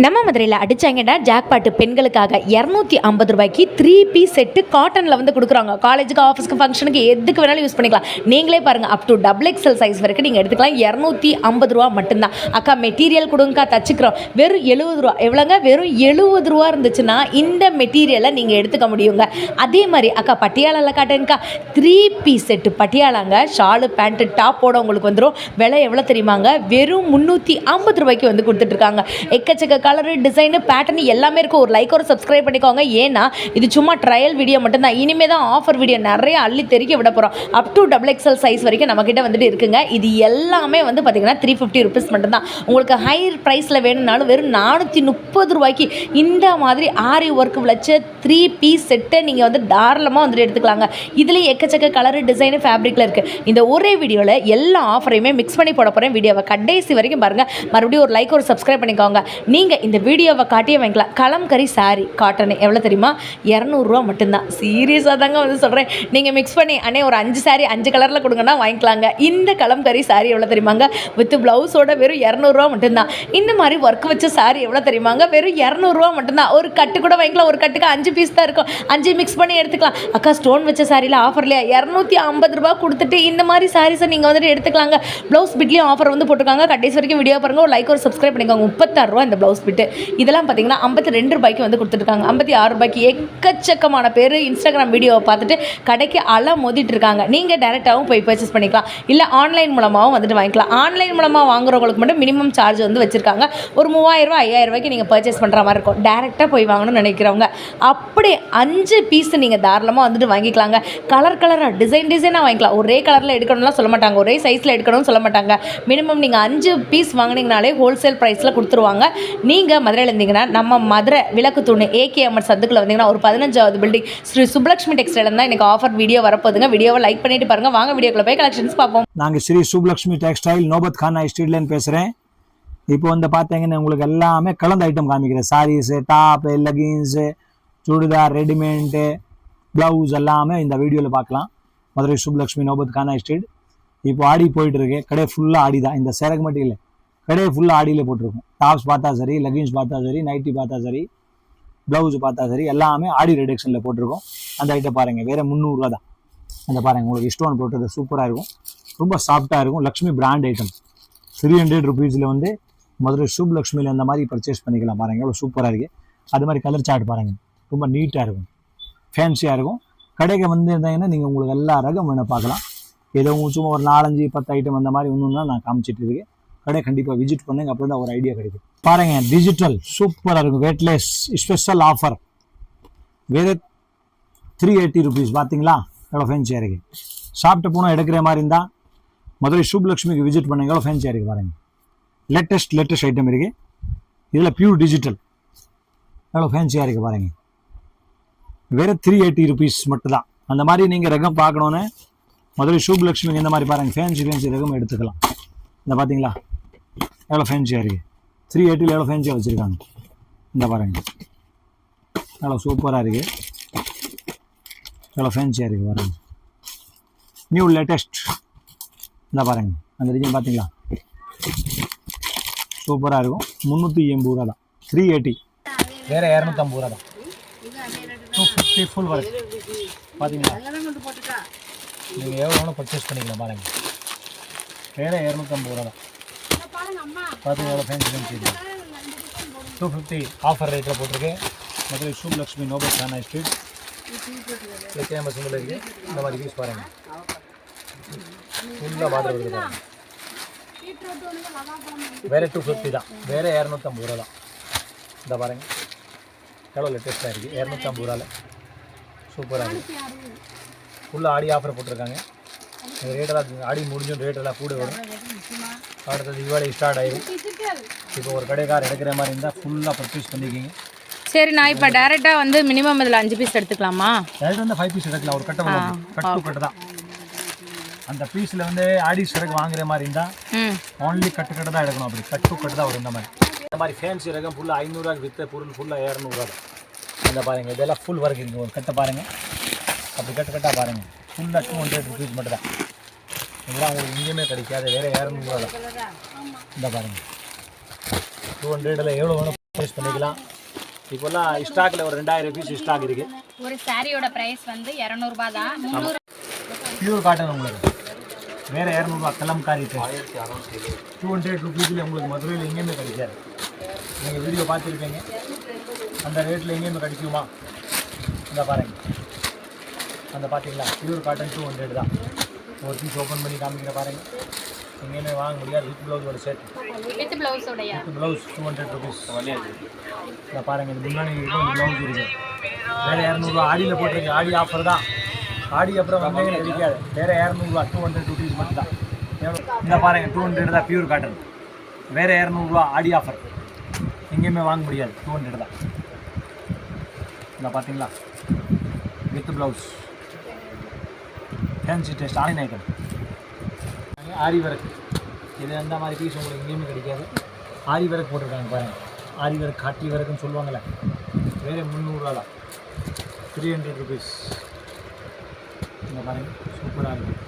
நம்ம மதுரையில் அடிச்சாங்கன்னா ஜாக்பாட்டு பெண்களுக்காக 250 ரூபாய்க்கு 3 பீஸ் செட்டு காட்டனில் வந்து கொடுக்குறாங்க. காலேஜுக்கு, ஆஃபீஸ்க்கு, ஃபங்க்ஷனுக்கு எதுக்கு வேணாலும் யூஸ் பண்ணிக்கலாம். நீங்களே பாருங்கள், அப் டு XXL சைஸ் வரைக்கும் நீங்கள் எடுத்துக்கலாம். 250 ரூபா மட்டும்தான். அக்கா மெட்டீரியல் கொடுங்கக்கா தச்சுக்கிறோம். வெறும் 70 ரூபா. எவ்வளோங்க? வெறும் 70 ரூபா இருந்துச்சுன்னா இந்த மெட்டீரியலை நீங்கள் எடுத்துக்க முடியுங்க. அதே மாதிரி அக்கா பட்டியாலாவில் காட்டுங்கக்கா 3 பீஸ் செட்டு பட்டியாலாங்க. ஷாலு, பேண்ட்டு, டாப்போட உங்களுக்கு வந்துடும். விலை எவ்வளோ தெரியுமாங்க? வெறும் 350 ரூபாய்க்கு வந்து கொடுத்துட்ருக்காங்க. எக்கச்சக்க கலரு, டிசைனு, பேட்டர்னு எல்லாமே இருக்கும். ஒரு லைக், ஒரு சப்ஸ்கிரைப் பண்ணிக்கோங்க. ஏன்னா இது சும்மா ட்ரையல் வீடியோ மட்டும்தான். இனிமேல் தான் ஆஃபர் வீடியோ நிறைய அள்ளி தெறிக்க விட போகிறோம். அப் டு XXL சைஸ் வரைக்கும் நம்மக்கிட்ட வந்துட்டு இருக்குங்க. இது எல்லாமே வந்து பார்த்திங்கன்னா 350 ருபீஸ் மட்டும்தான். உங்களுக்கு ஹை ப்ரைஸில் வேணும்னாலும் வெறும் 430 ரூபாய்க்கு இந்த மாதிரி ஆரி ஒர்க் வச்ச 3 பீஸ் செட்டை நீங்கள் வந்து தாராளமாக வந்துட்டு எடுத்துக்கலாங்க. இதுலேயும் எக்கச்சக்க கலரு, டிசைனு, ஃபேப்ரிக்கில் இருக்குது. இந்த ஒரே வீடியோவில் எல்லா ஆஃபரையுமே மிக்ஸ் பண்ணி போட போகிறேன். வீடியோவை கடைசி வரைக்கும் பாருங்கள். மறுபடியும் ஒரு லைக், ஒரு சப்ஸ்கிரைப் பண்ணிக்கோங்க. நீங்கள் இந்த வீடியோவை காட்டியே வாங்கிக்கலாம். கலம்கரி சாரி காட்டன் எவ்வளோ தெரியுமா? 200 ரூபா மட்டும்தான். சீரியஸாக தாங்க வந்து சொல்கிறேன். நீங்கள் மிக்ஸ் பண்ணி அண்ணே ஒரு 5 சாரி 5 கலரில் கொடுங்கன்னா வாங்கிக்கலாங்க. இந்த கலம்கரி சாரி எவ்வளோ தெரியுமாங்க? வித் ப்ளவுஸோட வெறும் 200 ரூபா மட்டும்தான். இந்த மாதிரி ஒர்க் வச்ச சாரி எவ்வளோ தெரியுமாங்க? வெறும் 200 ரூபா மட்டும்தான். ஒரு கட்டு கூட வாங்கிக்கலாம். ஒரு கட்டுக்கு 5 பீஸ் தான் இருக்கும். 5 மிக்ஸ் பண்ணி எடுத்துக்கலாம். அக்கா ஸ்டோன் வச்ச சாரியில் ஆஃபர் இல்லையா? 250 ரூபா கொடுத்துட்டு இந்த மாதிரி சாரீஸை நீங்கள் வந்துட்டு எடுத்துக்கலாங்க. ப்ளவுஸ் பிட்லேயும் ஆஃபர் வந்து போட்டிருக்காங்க. கடைசி வரைக்கும் வீடியோ பாருங்கள். ஒரு லைக், ஒரு சப்ஸ்கிரைப் பண்ணிக்கோங்க. 36 ரூபா இந்த ப்ளவுஸ் பிட்டு. இதெல்லாம் பார்த்தீங்கன்னா 52 ரூபாய்க்கு வந்து கொடுத்துருக்காங்க. 56 ரூபாய்க்கு. எக்கச்சக்கமான பேர் இன்ஸ்டாகிராம் வீடியோவை பார்த்துட்டு கடைக்கு மோதிட்டு இருக்காங்க. நீங்கள் டேரெக்டாகவும் போய் பர்ச்சேஸ் பண்ணிக்கலாம். இல்லை ஆன்லைன் மூலமாகவும் வந்துட்டு வாங்கிக்கலாம். ஆன்லைன் மூலமாக வாங்குறவங்களுக்கு மட்டும் மினிமம் சார்ஜ் வந்து வச்சுருக்காங்க. ஒரு 3000 ரூபா 5000 ரூபாய்க்கு நீங்கள் பர்ச்சேஸ் பண்ணுற மாதிரி இருக்கும். டேரெக்டாக போய் வாங்கணும்னு நினைக்கிறவங்க அப்படி 5 பீஸ் நீங்கள் தாராளமாக வந்துட்டு வாங்கிக்கலாங்க. கலராக டிசைனாக வாங்கிக்கலாம். ஒரே கலரில் எடுக்கணும்லாம் சொல்ல மாட்டாங்க. ஒரே சைஸில் எடுக்கணும்னு சொல்ல மாட்டாங்க. மினிமம் நீங்கள் 5 பீஸ் வாங்கினீங்கனாலே ஹோல்சேல் ப்ரைஸில் கொடுத்துருவாங்க. நீங்கள் மதுரையில் இருந்தீங்கன்னா நம்ம மதுரை விளக்கு தூண் AKM சந்துக்குள்ள வந்தீங்கன்னா ஒரு 15வது பில்டிங் ஸ்ரீ சுப்லக்ஷ்மி டெக்ஸ்டைல் தான் எனக்கு ஆஃபர் வீடியோ வரப்போகுதுங்க. வீடியோவை லைக் பண்ணிட்டு பாருங்க. வாங்க வீடியோக்குள்ள போய் கலெக்ஷன்ஸ் பார்ப்போம். நாங்கள் ஸ்ரீ சுப்லக்ஷ்மி டெக்ஸ்டைல் நோபத் கானா ஸ்ட்ரீட்லேருந்து பேசுகிறேன். இப்போ வந்து பார்த்தீங்கன்னா உங்களுக்கு எல்லாமே கலந்த ஐட்டம் காமிக்கிறேன். Sarees, top, leggings, churidar, readymade, blouse எல்லாமே இந்த வீடியோவில் பார்க்கலாம். மதுரை சுப்லக்ஷ்மி நோபத் கானா ஸ்ட்ரீட். இப்போ ஆடி போயிட்டு இருக்கு. கடை ஃபுல்லாக ஆடி தான். இந்த சேரக்கு மட்டும் இல்லை, கடையை ஃபுல்லாக ஆடியில் போட்டிருக்கும். டாப்ஸ் பார்த்தா சரி, லெகின்ஸ் பார்த்தா சரி, நைட்டி பார்த்தா சரி, ப்ளவுஸ் பார்த்தா சரி, எல்லாமே ஆடி ரிடக்ஷனில் போட்டிருக்கோம். அந்த ஐட்டம் பாருங்கள், வேறு 300 ரூபா தான். அந்த பாருங்கள், உங்களுக்கு ஸ்டோன் போட்டது சூப்பராக இருக்கும். ரொம்ப சாஃப்டாக இருக்கும். Lakshmi brand item. 300 ருபீஸில் வந்து மதுரை சுப்லக்ஷ்மியில் அந்த மாதிரி பர்ச்சேஸ் பண்ணிக்கலாம். பாருங்கள் எவ்வளோ சூப்பராக இருக்குது. அது மாதிரி கலர் சார்ட் பாருங்கள், ரொம்ப நீட்டாக இருக்கும், ஃபேன்சியாக இருக்கும். கடைக்கு வந்து இருந்தாங்கன்னா நீங்கள் உங்களுக்கு எல்லா ரகம் வேணும் பார்க்கலாம். ஏதோ சும்மா ஒரு 4, 5, 10 ஐட்டம் அந்த மாதிரி ஒன்று தான் நான் காமிச்சிட்டு இருக்கேன். கடை கண்டிப்பாக விசிட் பண்ணுங்க. அப்போ தான் ஒரு ஐடியா கிடைக்கும். பாருங்க, டிஜிட்டல் சூப்பராக இருக்கும். Weightless special offer. வேறு 380 ருபீஸ். பார்த்தீங்களா எவ்வளோ ஃபேன்சியாக இருக்குது. சாப்பிட்டு போனால் எடுக்கிற மாதிரி இருந்தால் மதுரை சுப்லக்ஷ்மிக்கு விசிட் பண்ணுங்க. எவ்வளோ ஃபேன்சியாக இருக்குது பாருங்கள். லேட்டஸ்ட் ஐட்டம் இருக்குது. இதில் பியூர் டிஜிட்டல். எவ்வளோ ஃபேன்சியாக இருக்குது பாருங்கள். வேறு 380 ருபீஸ் மட்டும்தான். அந்த மாதிரி நீங்கள் ரகம் பார்க்கணுன்னு மதுரை சுப்லக்ஷ்மிக்கு இந்த மாதிரி பாருங்கள். ஃபேன்சி ரகம் எடுத்துக்கலாம். இந்த பார்த்தீங்களா எவ்வளோ ஃபேன்சியாக இருக்குது. 380 எவ்வளோ ஃபேன்சியாக வச்சுருக்காங்க. இந்த பாருங்கள் எவ்வளோ சூப்பராக இருக்குது. எவ்வளோ ஃபேன்சியாக இருக்குது பாருங்கள். New latest. இந்த பாருங்கள் அந்த டிசைன் பார்த்தீங்களா, சூப்பராக இருக்கும். 380 ரூபா தான். 380 வேறு 250 ரூபா தான். 250 ஃபுல் ஒர்க். பார்த்தீங்களா, நீங்கள் எவ்வளோ வேணும் பர்ச்சேஸ் பண்ணிக்கலாம். பாருங்கள் வேறு 250 ரூபா தான். பார்த்தீங்கன்னா எவ்வளோ ஃபேன்சி 250 ஆஃபர் ரேட்டில் போட்டிருக்கு. Madurai Sublakshmi Naubat Khana street AKM simple இருக்குது. இந்த மாதிரி பீஸ் பாருங்கள், ஃபுல்லாக வாட்டர் இருக்குது பாருங்கள். வேறு 250 தான். வேறு 250 ரூபா தான். இந்த பாருங்கள் எவ்வளோ லேட்டஸ்ட்டாக இருக்குது. 250 ரூபாவில் சூப்பராக இருக்குது. ஃபுல்லாக ஆடி ஆஃபர் போட்டிருக்காங்க. ரேட்டெல்லாம் ஆடி முடிஞ்சும் ரேட்டெல்லாம் கூட வரும். அடுத்தது தீபாவளி ஸ்டார்ட் ஆகிடும். இப்போ ஒரு கடைக்கார் எடுக்கிற மாதிரி இருந்தால் ஃபுல்லாக பர்ச்சேஸ் பண்ணிக்கிங்க. சரி, நான் இப்போ டேரெக்டாக வந்து மினிமம் இதில் 5 பீஸ் எடுத்துக்கலாமா? டேரெக்டாக வந்து 5 பீஸ் எடுக்கலாம். ஒரு கட்டு கட்டு தான். அந்த பீஸில் வந்து ஆடி சரக்கு வாங்குற மாதிரி இருந்தால் ஓன்லி கட்டு தான் எடுக்கணும். அப்படி கட்டு தான் வரும். இந்த மாதிரி ஃபேன்சி ரகம் ஃபுல்லாக 500 ரூபாய்க்கு விற்ற பொருள் ஃபுல்லாக 200 ரூபா தான். அந்த பாருங்கள் இதெல்லாம் ஃபுல் ஒர்க் இருக்குது. ஒரு கட்டை பாருங்கள், அப்படி கட்டாக பாருங்கள். ஃபுல்லாக 200 ருபீஸ் மட்டும் தான். இதெல்லாம் உங்களுக்கு எங்கேயுமே கிடைக்காது. வேறு 200 ரூபா தான். இந்த பாருங்கள் 200 எவ்வளோ வேணும் பர்ச்சேஸ் பண்ணிக்கலாம். இப்போல்லாம் ஸ்டாக்கில் ஒரு 2000 பீஸ் ஸ்டாக் இருக்குது. ஒரு சாரியோட பிரைஸ் வந்து 200 ரூபாய் தான். 300 பியூர் காட்டன் உங்களுக்கு வேறு 200 கலம்காரி 200 ருபீஸில் உங்களுக்கு மதுரையில் எங்கேயுமே கிடைக்காது. நீங்கள் வீடியோ பார்த்துருப்பீங்க, அந்த ரேட்டில் எங்கேயுமே கிடைக்குமா? இந்த பாருங்கள், அந்த பார்த்தீங்களா பியூர் காட்டன் 200 தான். ஒரு பீஸ் ஓப்பன் பண்ணி காமிக்கிற பாருங்கள், எங்கேயுமே வாங்க முடியாது. வித் ப்ளவுஸோட செட், வித் ப்ளவுஸோடயா? With blouse 200 rupees. இந்த பாருங்கள், இது முன்னாடி இருக்கும், இந்த ப்ளவுஸ் இருக்குது. வேறு 200 ஆடியில் போட்டிருக்கு, ஆடி ஆஃபர் தான். ஆடி அப்புறம் வந்தீங்கன்னா கிடைக்காது. வேறு 200 200 ருபீஸ் மட்டும் தான். இந்த பாருங்கள் 200 தான் பியூர் காட்டன். வேறு 200 ஆடி ஆஃபர், எங்கேயுமே வாங்க முடியாது. 200 தான். இந்த பார்த்தீங்களா with blouse fancy test online item. Aari work, இது அந்த மாதிரி பீஸ் உங்களுக்கு எங்கேயுமே கிடைக்காது. ஆரி ஒர்க் போட்டிருக்காங்க பாருங்கள். ஆரி ஒர்க் காட்டி ஒர்க்குன்னு சொல்லுவாங்கள்ல, வேறு 300 தான். 300 ருபீஸ். இந்த பாருங்கள் சூப்பராக இருக்குது.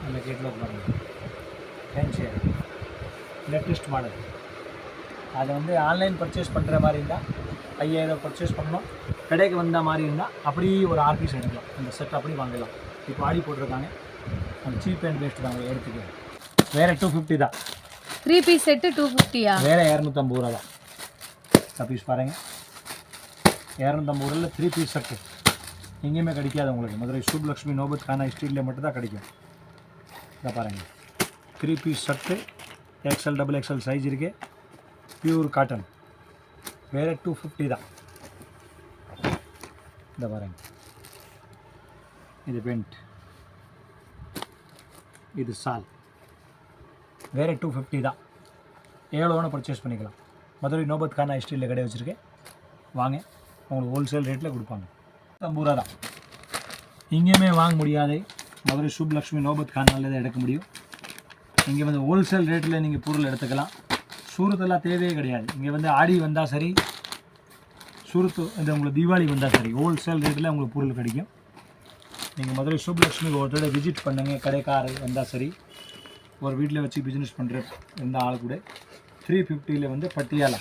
அந்த கேட்லாக் பாருங்கள், ஃபேன்சி லேட்டஸ்ட் மாடல். அதை வந்து ஆன்லைன் பர்ச்சேஸ் பண்ணுற மாதிரி இருந்தால் 5000 பர்ச்சேஸ் பண்ணணும். கடைக்கு வந்த மாதிரி இருந்தால் அப்படியே ஒரு 6 பீஸ் எடுக்கலாம். அந்த செட் அப்படி வாங்கலாம். இப்போ ஆடி போட்டிருக்காங்க, அந்த சீப் அண்ட் பெஸ்ட் தான் எடுத்துக்கலாம். வேறு 250 தான். 3 பீஸ் செட்டு 250யா? வேறு 250 ரூபா தான். பீஸ் பாருங்கள், 250 ரூபாயில் 3 பீஸ் செட்டு எங்கேயுமே கிடைக்காது உங்களுக்கு. மதுரை சுப்லக்ஷ்மி நோபத் கானா ஸ்ட்ரீட்டில் மட்டும் தான் கிடைக்கும். இதை பாருங்கள், 3 piece set XL XXL size இருக்குது. பியூர் காட்டன், வேறு 250 தான். இந்த பாருங்கள், இது பெண்ட், இது சால், வேறு 250 தான். எவ்வளோன்னு பர்ச்சேஸ் பண்ணிக்கலாம். மதுரை நோபத் கானா ஸ்ட்ரீட்டில் கடை வச்சுருக்கேன், வாங்க, உங்களுக்கு ஹோல்சேல் ரேட்டில் கொடுப்பாங்க. 50 ரூபா தான். எங்கேயுமே வாங்க முடியாது. மதுரை சுப்லக்ஷ்மி நோபத் கானாவில் தான் எடுக்க முடியும். இங்கே வந்து ஹோல்சேல் ரேட்டில் நீங்கள் பொருள் எடுத்துக்கலாம். சூரத்தெல்லாம் தேவையே கிடையாது. இங்கே வந்து ஆடி வந்தால் சரி, சூரத்து இந்த உங்களுக்கு தீபாவளி வந்தால் சரி, ஹோல்சேல் ரேட்டில் உங்களுக்கு பொருள் கிடைக்கும். நீங்கள் மதுரை சுப்லக்ஷ்மிக்கு ஒரு தடவை விசிட் பண்ணுங்க. கடைக்கார வந்தால் சரி, ஒரு வீட்டில் வச்சு பிஸ்னஸ் பண்ணுற எந்த ஆள் கூட 350 வந்து Patiala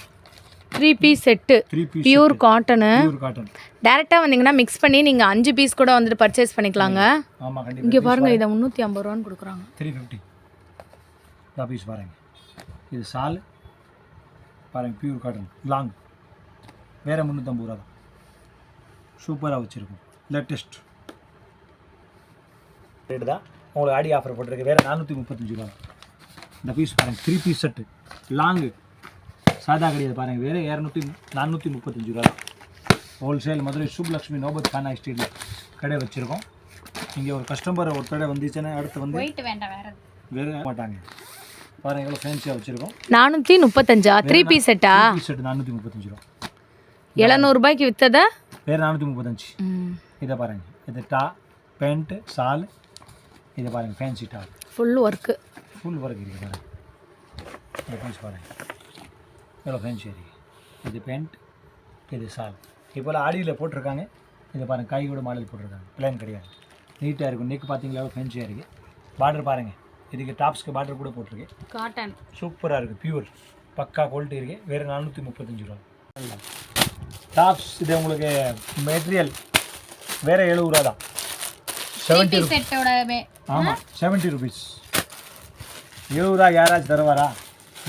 3 piece set 3 piece pure cotton. Pure cotton. டேரெக்டாக வந்தீங்கன்னா மிக்ஸ் பண்ணி நீங்கள் 5 பீஸ் கூட வந்துட்டு பர்ச்சேஸ் பண்ணிக்கலாங்க. ஆமாம், கண்டிப்பாக. இங்கே பாருங்கள், இதை 350 ரூபான்னு கொடுக்குறாங்க. 350 தான் பீஸ் பாருங்கள். இது சால் பாருங்கள், பியூர் காட்டன் லாங், வேறு 350 ரூபா தான். சூப்பராக வச்சுருக்கோம், லேட்டஸ்ட் ரேட்டு தான். உங்களுக்கு ஆடி ஆஃபர் போட்டிருக்கு. வேறு 435 ரூபா தான். இந்த பீஸ் பாருங்கள், 3 பீஸ் செட்டு லாங்கு, சாதா கிடையாது பாருங்கள். வேறு 435 ரூபா தான். ஹோல்சேல் மதுரை சுப்லக்ஷ்மி நோபத் கானா ஸ்ட்ரீட்டில் கடை வச்சுருக்கோம். இங்கே ஒரு கஸ்டமர் ஒரு கடை வந்துச்சுன்னா அடுத்து வந்து வேறு மாட்டாங்க. பாருங்கள் எவ்வளோ ஃபேன்சியாக வச்சுருக்கோம். 435 3 பீஸ் செட்டா? பீஸ் செட்டு 435 ரூபா. 700 ரூபாய்க்கு விற்றதா? வேறு 435. இதை பாருங்கள், இது டா பேண்ட்டு சால். இதை பாருங்கள், fancy top full work, full work இருக்குது பாருங்கள். இந்த பீஸ் பாருங்கள் எவ்வளோ ஃபேன்சி இருக்குது. இது பேண்ட், இது சால். இப்போல்லாம் ஆடியில் போட்டிருக்காங்க. இதை பாருங்கள், கையோட மாடல் போட்டிருக்காங்க, பிளான் கிடையாது. நீட்டாக இருக்கும். நெக் பார்த்தீங்களா எவ்வளோ ஃபேன்சியாக இருக்குது. பார்டர் பாருங்கள், இதுக்கு டாப்ஸ்க்கு பார்டர் கூட போட்டிருக்கு. காட்டன் சூப்பராக இருக்குது, பியூர் பக்கா குவாலிட்டி இருக்குது. வேறு 435 ரூபா. டாப்ஸ் இது உங்களுக்கு மெட்டீரியல் வேறு 70 ரூபா தான். 70 செட்டோட. ஆமாம், 70 ருபீஸ். 70 ரூபா யாராச்சும் தருவாரா?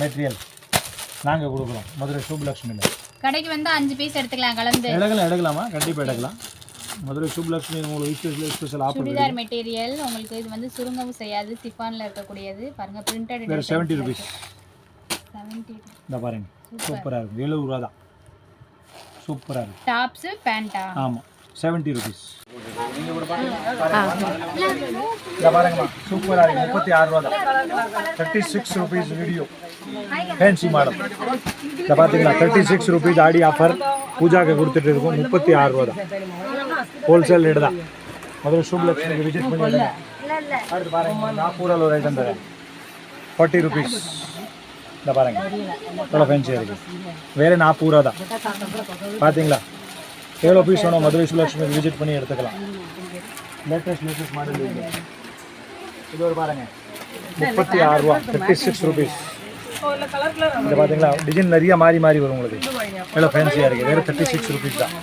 மெட்டீரியல் நாங்கள் கொடுக்குறோம் மதுரை சுப்லக்ஷ்மியில். கடைக்கு வந்து 5 பீஸ் எடுத்துக்கலாம், கலந்து எடுக்கலாமா? கண்டிப்பாக எடுக்கலாம். மதுரை சுப்லக்ஷ்மி உங்களுக்கு ஸ்பெஷல் ஆஃபர். சுடிதார் மெட்டீரியல் உங்களுக்கு இது வந்து சுருங்கவும் செய்யாது, சிஃபானில் இருக்கக்கூடியது. பாருங்கள், பிரிண்டட். வேறு 70 ருபீஸ். 70. இந்த பாருங்க, சூப்பராக இருக்கும். 70 ரூபா தான். சூப்பராக இருக்கும். டாப்ஸு பேண்டா? ஆமாம், 70 ருபீஸ். இந்த பாருங்கம்மா, சூப்பராக இருக்குது. 36 ரூபா தான். 36 ருபீஸ் வீடியோ ஃபேன்சி மாடல். இந்த பார்த்தீங்களா, 36 ருபீஸ் ஆடி ஆஃபர் பூஜாக்கு கொடுத்துட்டு இருக்கும். 36 ரூபா தான். ஹோல்சேல் ரேட்டு தான். மதுரை சுப்லக்ஷ்மிக்கு விசிட் பண்ணி அடுத்து பாருங்க, நாகூரில் ஒரு ஐட்டம் தரேன், 40 ருபீஸ். இந்த பாருங்க எவ்வளோ ஃபேன்சியாக இருக்குது. வேறு 40 ரூபா தான். பார்த்தீங்களா எவ்வளோ பீஸ் வேணும்? மதுரை சுப்லக்ஷ்மிக்கு விசிட் பண்ணி எடுத்துக்கலாம். லேட்டஸ்ட் மாடல் இது ஒரு பாருங்கள், 36 ரூபா, 36 ருபீஸ். இந்த பார்த்தீங்களா டிசைன் நிறைய மாறி மாறி வரும் உங்களுக்கு. எவ்வளோ ஃபேன்சியாக இருக்குது. வேறு 36 ருபீஸ் தான்.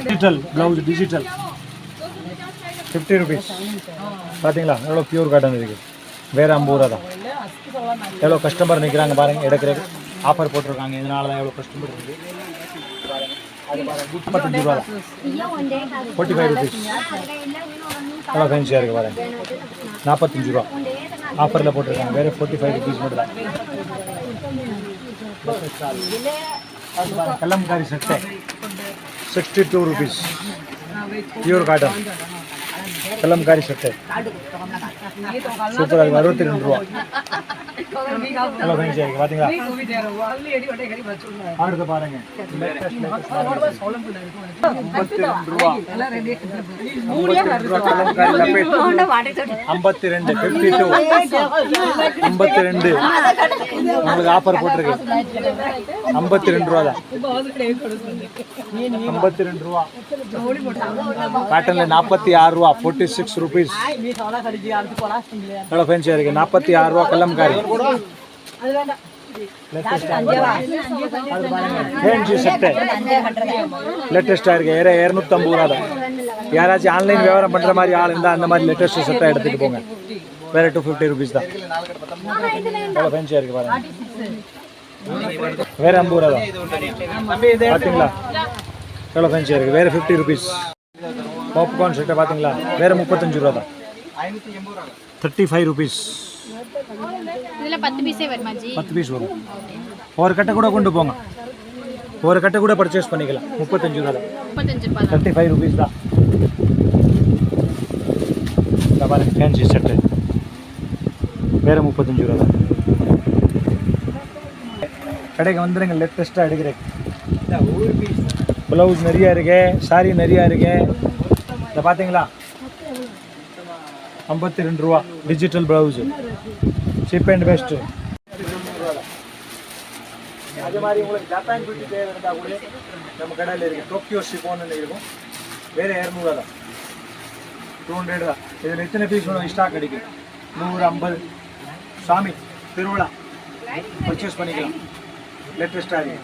Digital blouse digital 50 rupees. பார்த்தீங்களா எவ்வளோ பியூர் காட்டன் இருக்குது. வேறு 50 ரூபா தான். எவ்வளோ கஸ்டமர் நிற்கிறாங்க பாருங்கள். எடுக்கிறதுக்கு ஆஃபர் போட்டிருக்காங்க. இதனால தான் எவ்வளோ கஸ்டமர் இருக்குது. அது பாருங்கள் 35 ரூபா தான். 45 ருபீஸ். எவ்வளோ ஃபேன்சியாக இருக்குது பாருங்கள். 45 ரூபா ஆஃபரில் போட்டிருக்காங்க. வேறு 45 ருபீஸ் மட்டும் தான். கல்லம்காரி சட்டை 62 ருபீஸ். பியூர் காட்டன் கல்லம்காரி சட்டை சூப்பராக இருக்குது. 62 ரூபா. எவ்வளோ ஃபேன்சியாக இருக்குது பார்த்தீங்களா. அடுத்து பாருங்க 52 ரூபா. 52 52 உங்களுக்கு ஆஃபர் போட்டிருக்கு. 52 ரூபா தான். 52 ரூபா. காட்டனில் 46 ரூபா. 46 ருபீஸ். எவ்வளோ ஃபேன்சியாக இருக்குது. 46 ரூபா கல்லம்காரி ஃபேன்சி சட்டை லேட்டஸ்ட்டாக இருக்குது. 250 ரூபா தான். யாராச்சும் ஆன்லைன் வியாபாரம் பண்ணுற மாதிரி ஆள் இருந்தால் அந்த மாதிரி லேட்டஸ்ட் சட்டை எடுத்துகிட்டு போங்க. வேறு 250 ருபீஸ் தான். எவ்வளோ ஃபேன்சியாக இருக்குது பாருங்கள். வேறு 50 ரூபா தான். பார்த்தீங்களா எவ்வளோ ஃபேன்சியாக இருக்குது. வேறு 50 ருபீஸ். பாப்கார்ன் சட்டை பார்த்தீங்களா. வேறு 35 ரூபா தான். 35 ருபீஸ். இதில் 10 பீஸே வருமா ஜி? 10 பீஸ் வரும். ஒரு கட்டை கூட கொண்டு போங்க. ஒரு கட்டை கூட பர்ச்சேஸ் பண்ணிக்கலாம். 35 ரூபா தான். 35 ரூபா தான். 35 ருபீஸ் தான். இந்த பாருங்க ஃபேன்சி சட்டை வேறு 35 ரூபா தான். கடைக்கு வந்துடுங்க. லேட்டஸ்ட்டாக எடுக்கிறேன். ப்ளவுஸ் நிறையா இருக்கு. சாரி நிறையா இருக்கு. இதை பார்த்தீங்களா 52 ரூபா. Digital blouse cheap and best. அதே மாதிரி உங்களுக்கு ஜப்பான் பியூட்டி தேவை இருந்தால் கூட நம்ம கடையில் இருக்குது. டோக்கியோ ஷிஃபான்னு இருக்கும். வேறு 200 தான். 200 தான். இதில் எத்தனை பீஸ் வேணும் ஸ்டாக் கிடைக்கும். 150 சாமி திருவிழா பர்ச்சேஸ் பண்ணிக்கலாம். லேட்டஸ்ட்டாக இருக்குது.